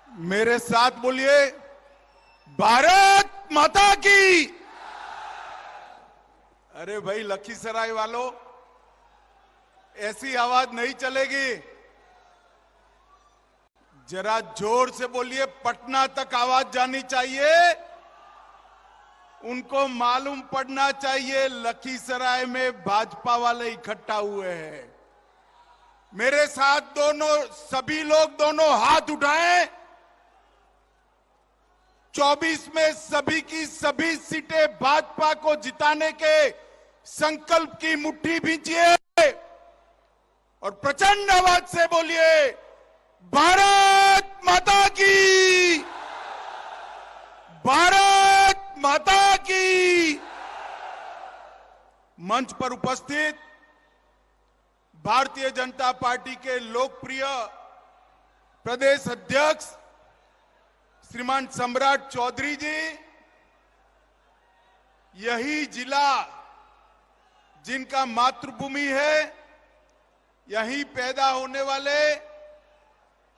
मेरे साथ बोलिए, भारत माता की। अरे भाई लखीसराय वालों, ऐसी आवाज नहीं चलेगी, जरा जोर से बोलिए। पटना तक आवाज जानी चाहिए, उनको मालूम पड़ना चाहिए लखीसराय में भाजपा वाले इकट्ठा हुए हैं। मेरे साथ सभी लोग दोनों हाथ उठाएं। 24 में सभी की सभी सीटें भाजपा को जिताने के संकल्प की मुट्ठी भींचिए और प्रचंड आवाज से बोलिए, भारत माता की, भारत माता की। मंच पर उपस्थित भारतीय जनता पार्टी के लोकप्रिय प्रदेश अध्यक्ष श्रीमान सम्राट चौधरी जी, यही जिला जिनका मातृभूमि है, यहीं पैदा होने वाले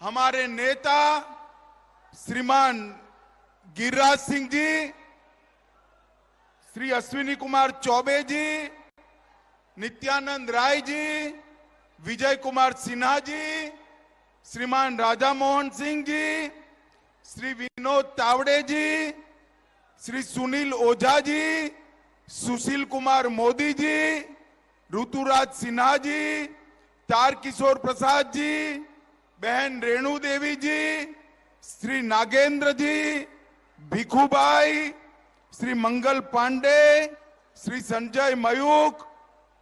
हमारे नेता श्रीमान गिरिराज सिंह जी, श्री अश्विनी कुमार चौबे जी, नित्यानंद राय जी, विजय कुमार सिन्हा जी, श्रीमान राजा मोहन सिंह जी, श्री विनोद तावड़े जी, श्री सुनील ओझा जी, सुशील कुमार मोदी जी, ऋतुराज सिन्हा जी, तारकिशोर प्रसाद जी, बहन रेणु देवी जी, श्री नागेंद्र जी, भिखुभाई, श्री मंगल पांडे, श्री संजय मयूख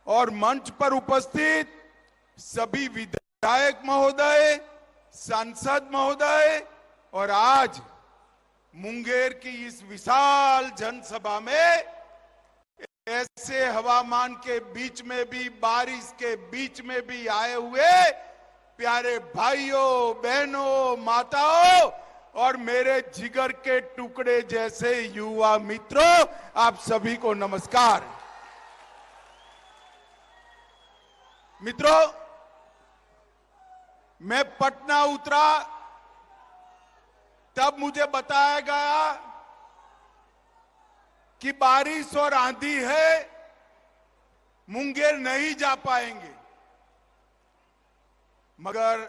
और मंच पर उपस्थित सभी विधायक महोदय, सांसद महोदय और आज मुंगेर की इस विशाल जनसभा में ऐसे हवामान के बीच में भी, बारिश के बीच में भी आए हुए प्यारे भाइयों, बहनों, माताओं और मेरे जिगर के टुकड़े जैसे युवा मित्रों, आप सभी को नमस्कार। मित्रों, मैं पटना उतरा तब मुझे बताया गया कि बारिश और आंधी है, मुंगेर नहीं जा पाएंगे, मगर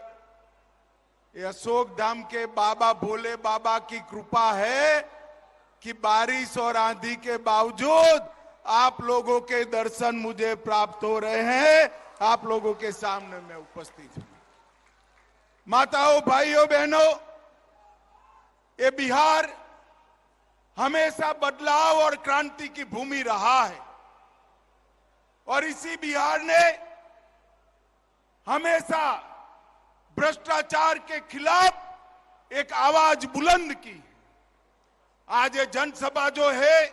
ये अशोक धाम के बाबा भोले बाबा की कृपा है कि बारिश और आंधी के बावजूद आप लोगों के दर्शन मुझे प्राप्त हो रहे हैं। आप लोगों के सामने मैं उपस्थित हूं। माताओं, भाइयों, बहनों, ये बिहार हमेशा बदलाव और क्रांति की भूमि रहा है और इसी बिहार ने हमेशा भ्रष्टाचार के खिलाफ एक आवाज बुलंद की। आज ये जनसभा जो है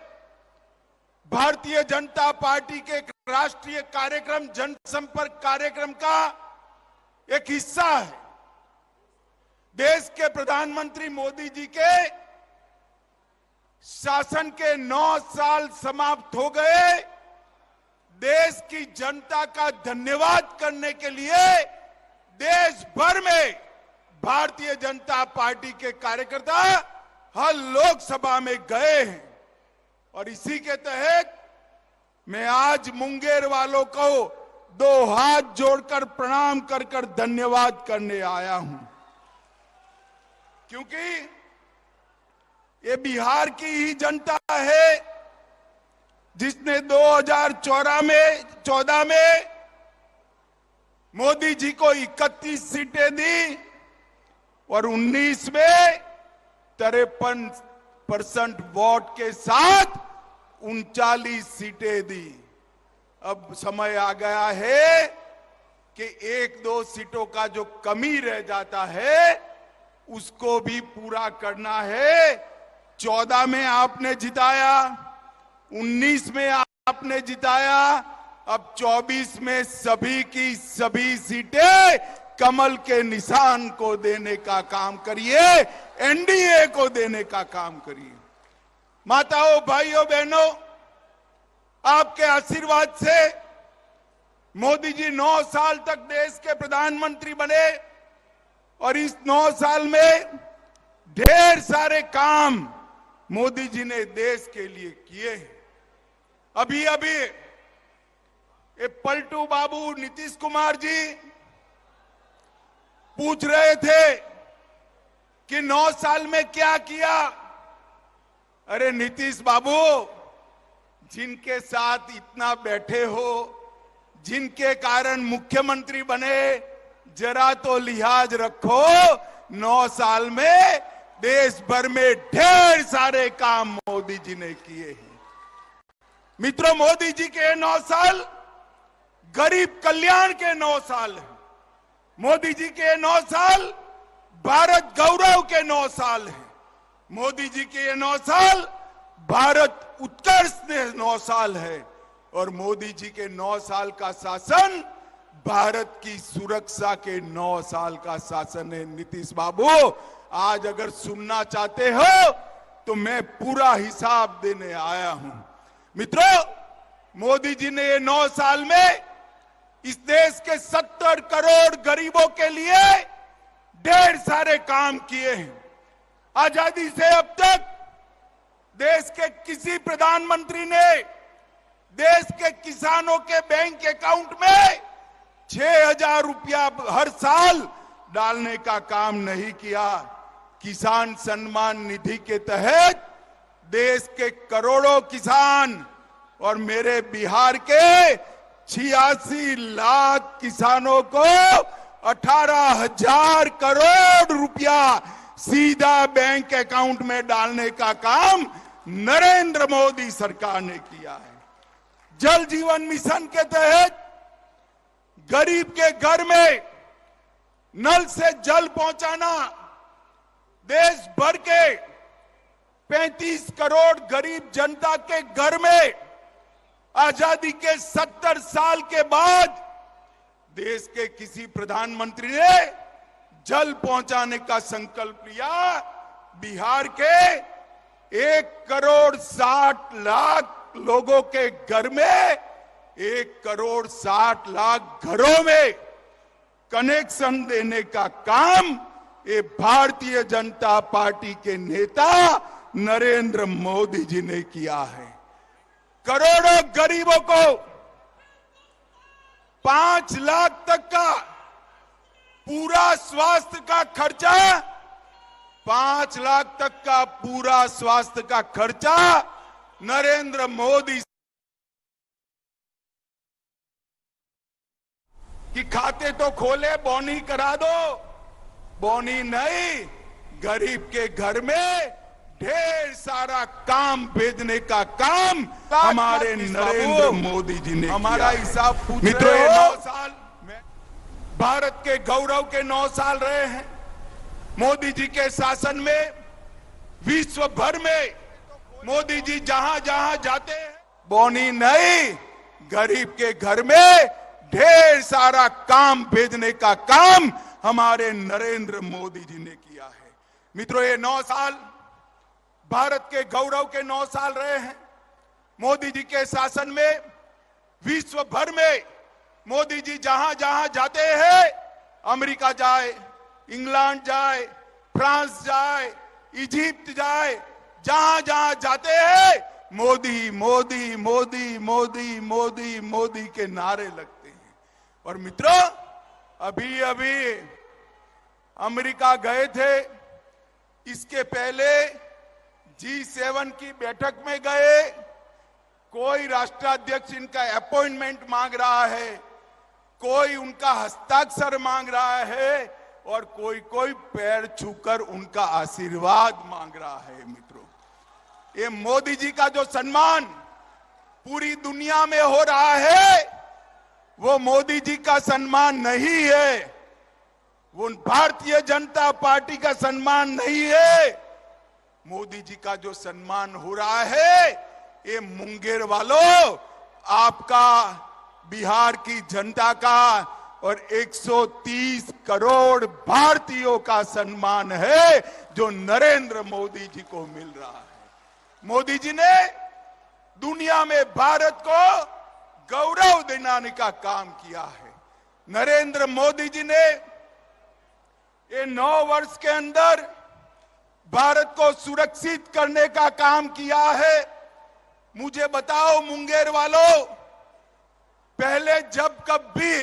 भारतीय जनता पार्टी के राष्ट्रीय कार्यक्रम, जनसंपर्क कार्यक्रम का एक हिस्सा है। देश के प्रधानमंत्री मोदी जी के शासन के 9 साल समाप्त हो गए। देश की जनता का धन्यवाद करने के लिए देश भर में भारतीय जनता पार्टी के कार्यकर्ता हर लोकसभा में गए हैं और इसी के तहत मैं आज मुंगेर वालों को 2 हाथ जोड़कर प्रणाम कर धन्यवाद करने आया हूं, क्योंकि ये बिहार की ही जनता है जिसने 2014 में मोदी जी को 31 सीटें दी और 19 में 53% वोट के साथ 39 सीटें दी। अब समय आ गया है कि 1-2 सीटों का जो कमी रह जाता है उसको भी पूरा करना है। 14 में आपने जिताया, 19 में आपने जिताया, अब 24 में सभी की सभी सीटें कमल के निशान को देने का काम करिए, एनडीए को देने का काम करिए। माताओं, भाइयों, बहनों, आपके आशीर्वाद से मोदी जी 9 साल तक देश के प्रधानमंत्री बने और इस 9 साल में ढेर सारे काम मोदी जी ने देश के लिए किए हैं। अभी अभी ये पलटू बाबू नीतीश कुमार जी पूछ रहे थे कि 9 साल में क्या किया। अरे नीतीश बाबू, जिनके साथ इतना बैठे हो, जिनके कारण मुख्यमंत्री बने, जरा तो लिहाज रखो। 9 साल में देश भर में ढेर सारे काम मोदी जी ने किए हैं। मित्रों, मोदी जी के 9 साल गरीब कल्याण के 9 साल हैं। मोदी जी के 9 साल भारत गौरव के 9 साल हैं। मोदी जी के 9 साल भारत उत्कर्ष के 9 साल है। और मोदी जी के 9 साल का शासन भारत की सुरक्षा के 9 साल का शासन है। नीतीश बाबू, आज अगर सुनना चाहते हो तो मैं पूरा हिसाब देने आया हूं। मित्रों, मोदी जी ने ये 9 साल में इस देश के 70 करोड़ गरीबों के लिए ढेर सारे काम किए हैं। आजादी से अब तक देश के किसी प्रधानमंत्री ने देश के किसानों के बैंक अकाउंट में 6,000 रुपया हर साल डालने का काम नहीं किया। किसान सम्मान निधि के तहत देश के करोड़ों किसान और मेरे बिहार के 86 लाख किसानों को 18,000 करोड़ रुपया सीधा बैंक अकाउंट में डालने का काम नरेंद्र मोदी सरकार ने किया है। जल जीवन मिशन के तहत गरीब के घर में नल से जल पहुंचाना, देश भर के 35 करोड़ गरीब जनता के घर में आजादी के 70 साल के बाद देश के किसी प्रधानमंत्री ने जल पहुंचाने का संकल्प लिया। बिहार के 1,60,00,000 लोगों के घर में, 1,60,00,000 घरों में कनेक्शन देने का काम ये भारतीय जनता पार्टी के नेता नरेंद्र मोदी जी ने किया है। करोड़ों गरीबों को 5 लाख तक का पूरा स्वास्थ्य का खर्चा, 5 लाख तक का पूरा स्वास्थ्य का खर्चा नरेंद्र मोदी कि खाते तो खोले, बोनी करा दो। बोनी नहीं, गरीब के घर में ढेर सारा काम भेजने का काम हमारे नरेंद्र मोदी जी ने हमारा हिसाब पूछ मित्रों, ये 9 साल में भारत के गौरव के 9 साल रहे हैं। मोदी जी के शासन में विश्व भर में मोदी जी जहां जहां जाते हैं, बोनी नहीं, गरीब के घर में ढेर सारा काम भेजने का काम हमारे नरेंद्र मोदी जी ने किया है। मित्रों, ये 9 साल भारत के गौरव के 9 साल रहे हैं। मोदी जी के शासन में विश्व भर में मोदी जी जहां जहां जाते हैं, अमेरिका जाए, इंग्लैंड जाए, फ्रांस जाए, इजिप्ट जाए, जहां जहां जाते हैं मोदी मोदी मोदी मोदी मोदी मोदी के नारे लगते हैं। और मित्रों, अभी अभी अमेरिका गए थे, इसके पहले G7 की बैठक में गए, कोई राष्ट्राध्यक्ष इनका अपॉइंटमेंट मांग रहा है, कोई उनका हस्ताक्षर मांग रहा है और कोई कोई पैर छूकर उनका आशीर्वाद मांग रहा है। मित्रों, ये मोदी जी का जो सम्मान पूरी दुनिया में हो रहा है, वो मोदी जी का सम्मान नहीं है, वो भारतीय जनता पार्टी का सम्मान नहीं है। मोदी जी का जो सम्मान हो रहा है, ये मुंगेर वालों, आपका, बिहार की जनता का और 130 करोड़ भारतीयों का सम्मान है जो नरेंद्र मोदी जी को मिल रहा है। मोदी जी ने दुनिया में भारत को गौरव दिलाने का काम किया है। नरेंद्र मोदी जी ने ये 9 वर्ष के अंदर भारत को सुरक्षित करने का काम किया है। मुझे बताओ मुंगेर वालों, पहले जब कभी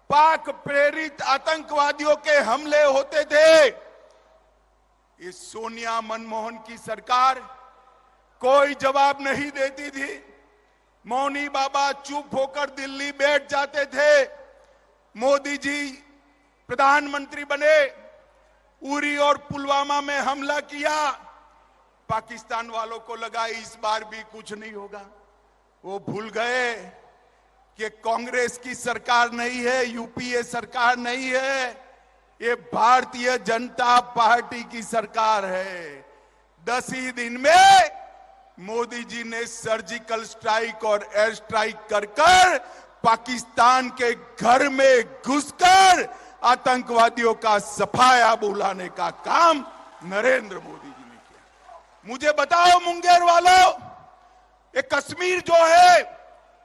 पाक प्रेरित आतंकवादियों के हमले होते थे, ये सोनिया मनमोहन की सरकार कोई जवाब नहीं देती थी। मौनी बाबा चुप होकर दिल्ली बैठ जाते थे। मोदी जी प्रधानमंत्री बने, उरी और पुलवामा में हमला किया। पाकिस्तान वालों को लगा इस बार भी कुछ नहीं होगा। वो भूल गए कि कांग्रेस की सरकार नहीं है, यूपीए सरकार नहीं है, ये भारतीय जनता पार्टी की सरकार है। 10 ही दिन में मोदी जी ने सर्जिकल स्ट्राइक और एयर स्ट्राइक कर पाकिस्तान के घर में घुसकर आतंकवादियों का सफाया बुलाने का काम नरेंद्र मोदी जी ने किया। मुझे बताओ मुंगेर वालों, ये कश्मीर जो है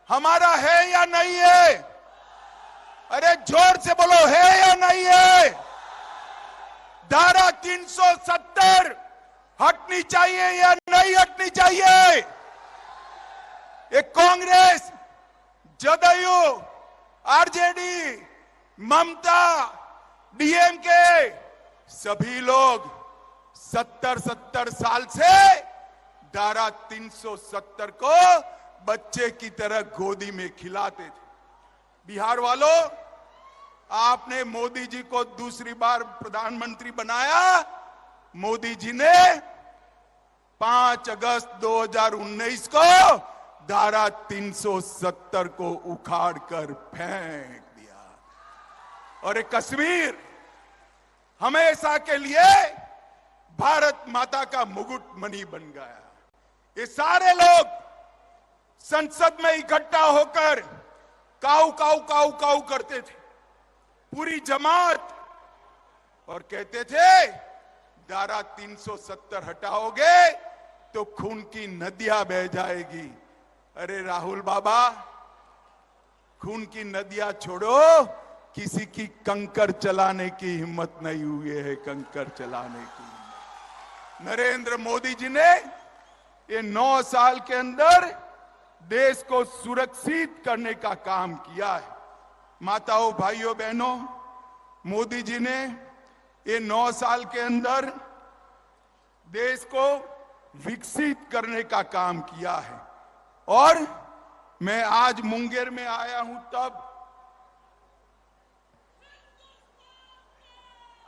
हमारा है या नहीं है? अरे जोर से बोलो, है या नहीं है? धारा 370 हटनी चाहिए या नहीं हटनी चाहिए? ये कांग्रेस, जदयू, आरजेडी, ममता, डीएमके सभी लोग 70 साल से धारा 370 को बच्चे की तरह गोदी में खिलाते थे। बिहार वालों, आपने मोदी जी को दूसरी बार प्रधानमंत्री बनाया। मोदी जी ने 5 अगस्त 2019 को धारा 370 को उखाड़ कर फेंक दिया और एक कश्मीर हमेशा के लिए भारत माता का मुकुट मणि बन गया। ये सारे लोग संसद में इकट्ठा होकर काऊ काऊ काऊ काऊ करते थे, पूरी जमात, और कहते थे धारा 370 हटाओगे तो खून की नदियां बह जाएगी। अरे राहुल बाबा, खून की नदियां छोड़ो, किसी की कंकर चलाने की हिम्मत नहीं हुई है। कंकर चलाने की नरेंद्र मोदी जी ने ये 9 साल के अंदर देश को सुरक्षित करने का काम किया है। माताओं, भाइयों, बहनों, मोदी जी ने ये 9 साल के अंदर देश को विकसित करने का काम किया है। और मैं आज मुंगेर में आया हूं तब,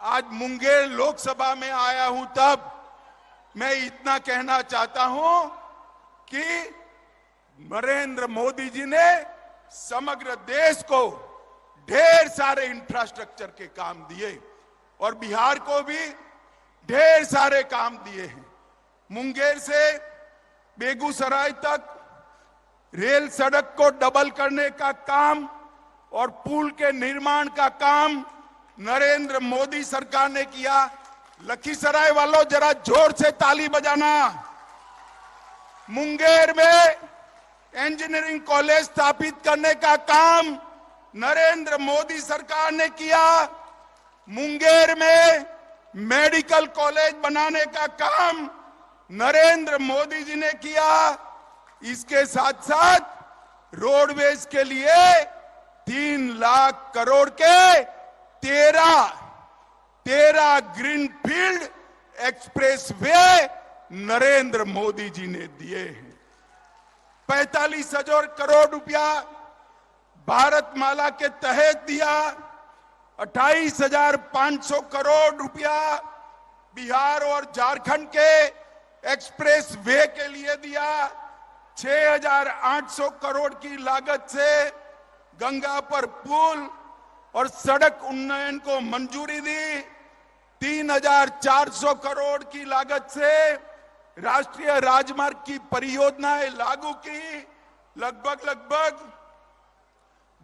आज मुंगेर लोकसभा में आया हूं तब मैं इतना कहना चाहता हूं कि नरेंद्र मोदी जी ने समग्र देश को ढेर सारे इंफ्रास्ट्रक्चर के काम दिए और बिहार को भी ढेर सारे काम दिए हैं। मुंगेर से बेगूसराय तक रेल सड़क को डबल करने का काम और पुल के निर्माण का काम नरेंद्र मोदी सरकार ने किया। लखीसराय वालों, जरा जोर से ताली बजाना। मुंगेर में इंजीनियरिंग कॉलेज स्थापित करने का काम नरेंद्र मोदी सरकार ने किया। मुंगेर में मेडिकल कॉलेज बनाने का काम नरेंद्र मोदी जी ने किया। इसके साथ साथ रोडवेज के लिए 3 लाख करोड़ के 13 ग्रीनफील्ड एक्सप्रेसवे नरेंद्र मोदी जी ने दिए हैं। 45,000 करोड़ रुपया भारतमाला के तहत दिया। 28,500 करोड़ रुपया बिहार और झारखंड के एक्सप्रेस वे के लिए दिया। 6,800 करोड़ की लागत से गंगा पर पुल और सड़क उन्नयन को मंजूरी दी। 3,400 करोड़ की लागत से राष्ट्रीय राजमार्ग की परियोजनाएं लागू की। लगभग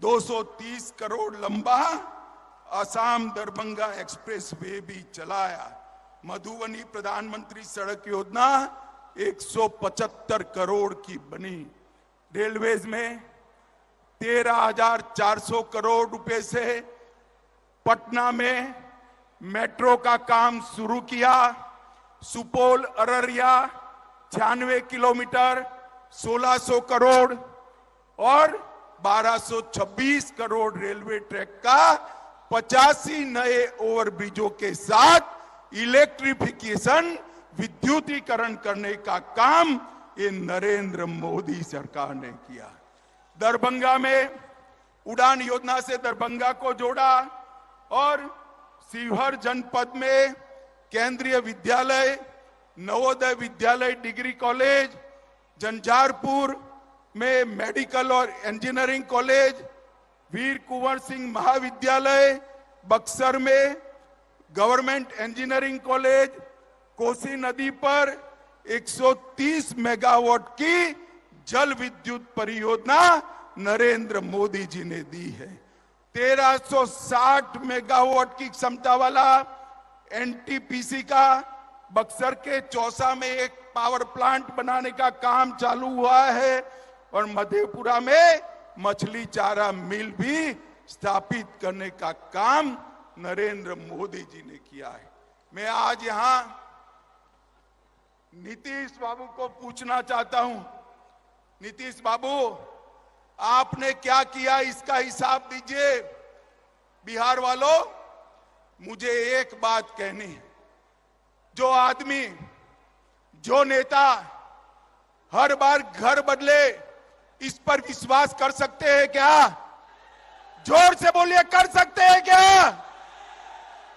230 करोड़ लंबा असम दरभंगा एक्सप्रेस वे भी चलाया। मधुबनी प्रधानमंत्री सड़क योजना 175 करोड़ की बनी। रेलवेज में 13,400 करोड़ रुपए से पटना में मेट्रो का काम शुरू किया। सुपौल अररिया 96 किलोमीटर 1600 करोड़ और 1226 करोड़ रेलवे ट्रैक का 85 नए ओवरब्रिजों के साथ इलेक्ट्रिफिकेशन विद्युतीकरण करने का काम ये नरेंद्र मोदी सरकार ने किया। दरभंगा में उड़ान योजना से दरभंगा को जोड़ा और शिवहर जनपद में केंद्रीय विद्यालय, नवोदय विद्यालय डिग्री कॉलेज, झंझारपुर में मेडिकल और इंजीनियरिंग कॉलेज, वीर कुंवर सिंह महाविद्यालय, बक्सर में गवर्नमेंट इंजीनियरिंग कॉलेज, कोसी नदी पर 130 मेगावाट की जल विद्युत परियोजना नरेंद्र मोदी जी ने दी है। 1360 मेगावाट की क्षमता वाला एनटीपीसी का बक्सर के चौसा में एक पावर प्लांट बनाने का काम चालू हुआ है और मधेपुरा में मछली चारा मिल भी स्थापित करने का काम नरेंद्र मोदी जी ने किया है। मैं आज यहां नीतीश बाबू को पूछना चाहता हूं, नीतीश बाबू आपने क्या किया इसका हिसाब दीजिए। बिहार वालों, मुझे एक बात कहनी है, जो आदमी, जो नेता हर बार घर बदले, इस पर विश्वास कर सकते हैं क्या? जोर से बोलिए, कर सकते हैं क्या?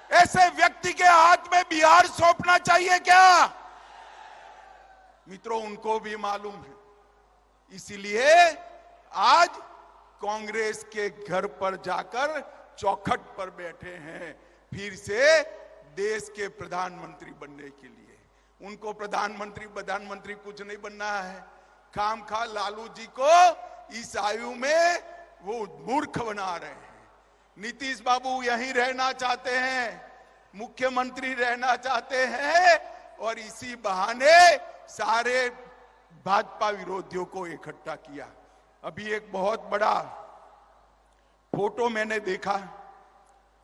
ऐसे व्यक्ति के हाथ में बिहार सौंपना चाहिए क्या? मित्रों, उनको भी मालूम है, इसीलिए आज कांग्रेस के घर पर जाकर चौखट पर बैठे हैं फिर से देश के प्रधानमंत्री बनने के लिए। उनको प्रधानमंत्री कुछ नहीं बनना है। खामखा लालू जी को इस आयु में वो मूर्ख बना रहे हैं। नीतीश बाबू यहीं रहना चाहते हैं, मुख्यमंत्री रहना चाहते हैं और इसी बहाने सारे भाजपा विरोधियों को इकट्ठा किया। अभी एक बहुत बड़ा फोटो मैंने देखा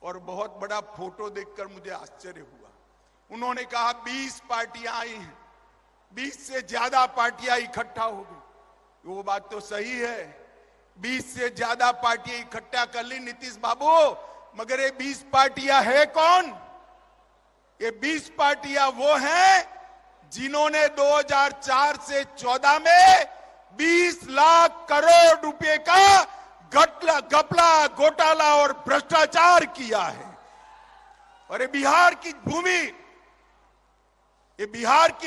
और बहुत बड़ा फोटो देखकर मुझे आश्चर्य हुआ। उन्होंने कहा 20 पार्टियां आई हैं, 20 से ज्यादा पार्टियां इकट्ठा हो गई। वो बात तो सही है, 20 से ज्यादा पार्टियां इकट्ठा कर ली नीतीश बाबू, मगर ये 20 पार्टियां है कौन? ये 20 पार्टियां वो हैं जिन्होंने 2004 से 14 में 20 लाख करोड़ रुपए का घपला, घोटाला और भ्रष्टाचार किया है। और ये बिहार की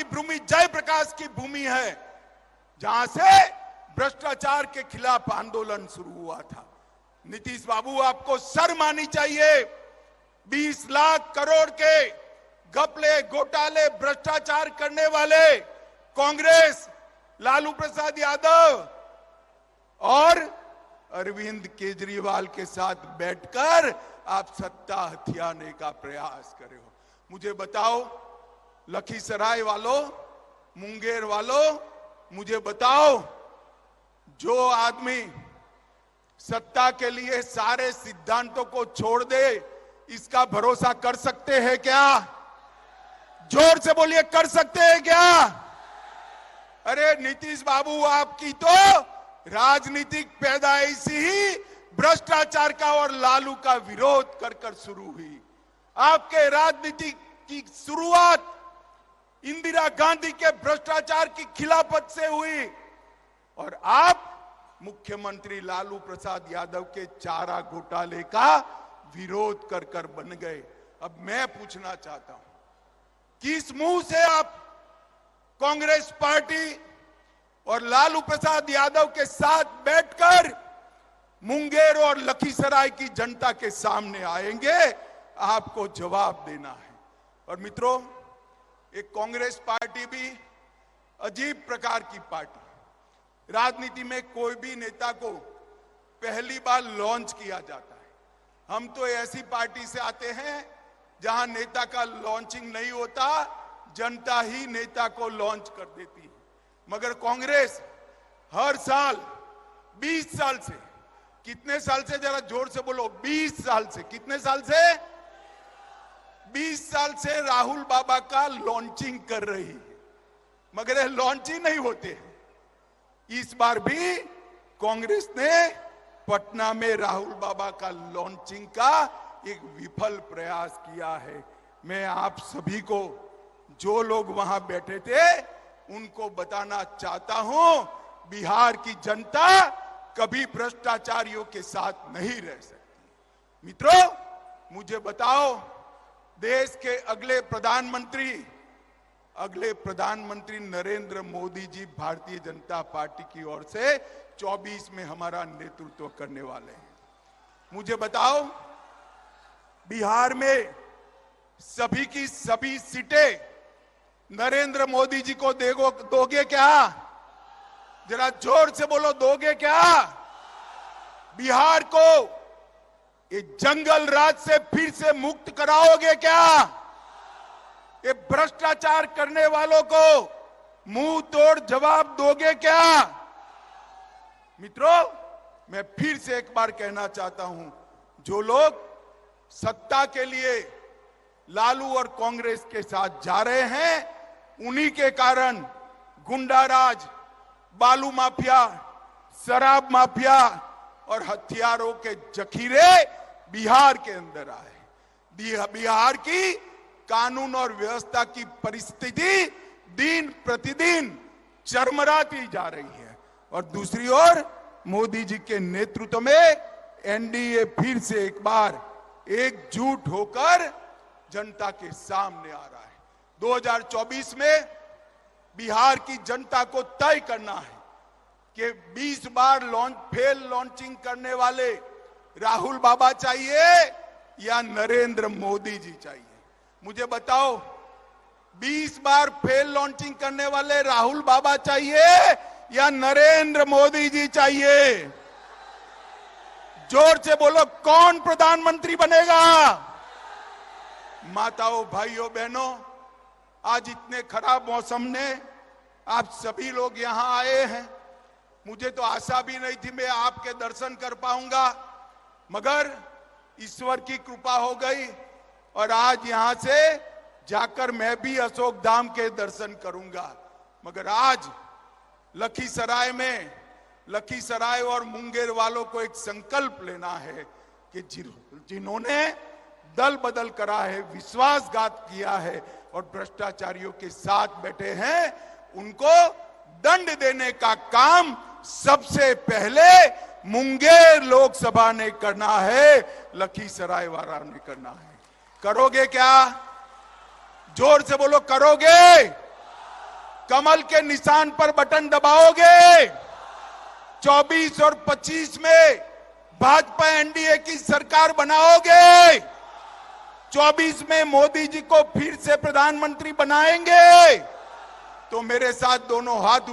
भूमि जयप्रकाश की भूमि है, जहां से भ्रष्टाचार के खिलाफ आंदोलन शुरू हुआ था। नीतीश बाबू, आपको शर्म आनी चाहिए। 20 लाख करोड़ के घपले, घोटाले, भ्रष्टाचार करने वाले कांग्रेस, लालू प्रसाद यादव और अरविंद केजरीवाल के साथ बैठकर आप सत्ता हथियाने का प्रयास कर रहे हो। मुझे बताओ, लखीसराय वालों, मुंगेर वालों, मुझे बताओ, जो आदमी सत्ता के लिए सारे सिद्धांतों को छोड़ दे, इसका भरोसा कर सकते हैं क्या? जोर से बोलिए, कर सकते हैं क्या? अरे नीतीश बाबू, आपकी तो राजनीतिक पैदाइश ही भ्रष्टाचार का और लालू का विरोध कर कर शुरू हुई। आपके राजनीति की शुरुआत इंदिरा गांधी के भ्रष्टाचार की खिलाफत से हुई और आप मुख्यमंत्री लालू प्रसाद यादव के चारा घोटाले का विरोध कर कर बन गए। अब मैं पूछना चाहता हूं, किस मुंह से आप कांग्रेस पार्टी और लालू प्रसाद यादव के साथ बैठकर मुंगेर और लखीसराय की जनता के सामने आएंगे? आपको जवाब देना है। और मित्रों, एक कांग्रेस पार्टी भी अजीब प्रकार की पार्टी। राजनीति में कोई भी नेता को पहली बार लॉन्च किया जाता है। हम तो ऐसी पार्टी से आते हैं जहां नेता का लॉन्चिंग नहीं होता, जनता ही नेता को लॉन्च कर देती है। मगर कांग्रेस हर साल 20 साल से, कितने साल से, जरा जोर से बोलो, 20 साल से, कितने साल से? 20 साल से राहुल बाबा का लॉन्चिंग कर रही है, मगर ये लॉन्चिंग नहीं होते। इस बार भी कांग्रेस ने पटना में राहुल बाबा का लॉन्चिंग का एक विफल प्रयास किया है। मैं आप सभी को, जो लोग वहां बैठे थे, उनको बताना चाहता हूं, बिहार की जनता कभी भ्रष्टाचारियों के साथ नहीं रह सकती। मित्रों, मुझे बताओ, देश के अगले प्रधानमंत्री नरेंद्र मोदी जी भारतीय जनता पार्टी की ओर से 24 में हमारा नेतृत्व करने वाले हैं। मुझे बताओ, बिहार में सभी की सभी सीटें नरेंद्र मोदी जी को दोगे क्या? जरा जोर से बोलो, दोगे क्या? बिहार को ये जंगल राज से फिर से मुक्त कराओगे क्या? ये भ्रष्टाचार करने वालों को मुंह तोड़ जवाब दोगे क्या? मित्रों, मैं फिर से एक बार कहना चाहता हूं, जो लोग सत्ता के लिए लालू और कांग्रेस के साथ जा रहे हैं, उन्हीं के कारण गुंडाराज, बालू माफिया, शराब माफिया और हथियारों के जखीरे बिहार के अंदर आए। बिहार की कानून और व्यवस्था की परिस्थिति दिन प्रतिदिन चरमराती जा रही है, और दूसरी ओर मोदी जी के नेतृत्व में एनडीए फिर से एक बार एकजुट होकर जनता के सामने आ रहा है। 2024 में बिहार की जनता को तय करना है कि 20 बार लॉन्चिंग करने वाले राहुल बाबा चाहिए या नरेंद्र मोदी जी चाहिए। मुझे बताओ, 20 बार फेल लॉन्चिंग करने वाले राहुल बाबा चाहिए या नरेंद्र मोदी जी चाहिए? जोर से बोलो, कौन प्रधानमंत्री बनेगा? माताओं, भाइयों, बहनों, आज इतने खराब मौसम ने आप सभी लोग यहां आए हैं। मुझे तो आशा भी नहीं थी मैं आपके दर्शन कर पाऊंगा, मगर ईश्वर की कृपा हो गई और आज यहां से जाकर मैं भी अशोक धाम के दर्शन करूंगा। मगर आज लखीसराय और मुंगेर वालों को एक संकल्प लेना है कि जिन्होंने दल बदल करा है, विश्वासघात किया है और भ्रष्टाचारियों के साथ बैठे हैं, उनको दंड देने का काम सबसे पहले मुंगेर लोकसभा ने करना है, लखीसराय वाला ने करना है। करोगे क्या? जोर से बोलो, करोगे? कमल के निशान पर बटन दबाओगे? 24 और 25 में भाजपा एनडीए की सरकार बनाओगे? 24 में मोदी जी को फिर से प्रधानमंत्री बनाएंगे? तो मेरे साथ दोनों हाथ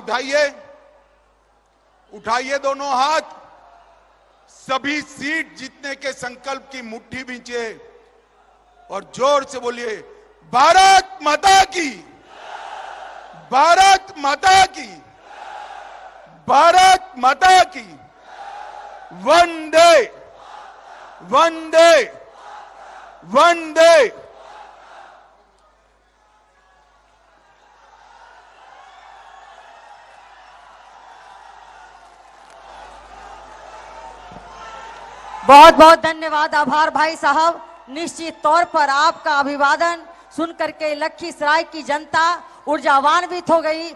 उठाइए दोनों हाथ। सभी सीट जीतने के संकल्प की मुट्ठी भींचे और जोर से बोलिए, भारत माता की, भारत माता की, भारत माता की, वंदे वंदे वंदे। बहुत बहुत धन्यवाद, आभार भाई साहब। निश्चित तौर पर आपका अभिवादन सुन करके लखीसराय की जनता ऊर्जावान्वित हो गई।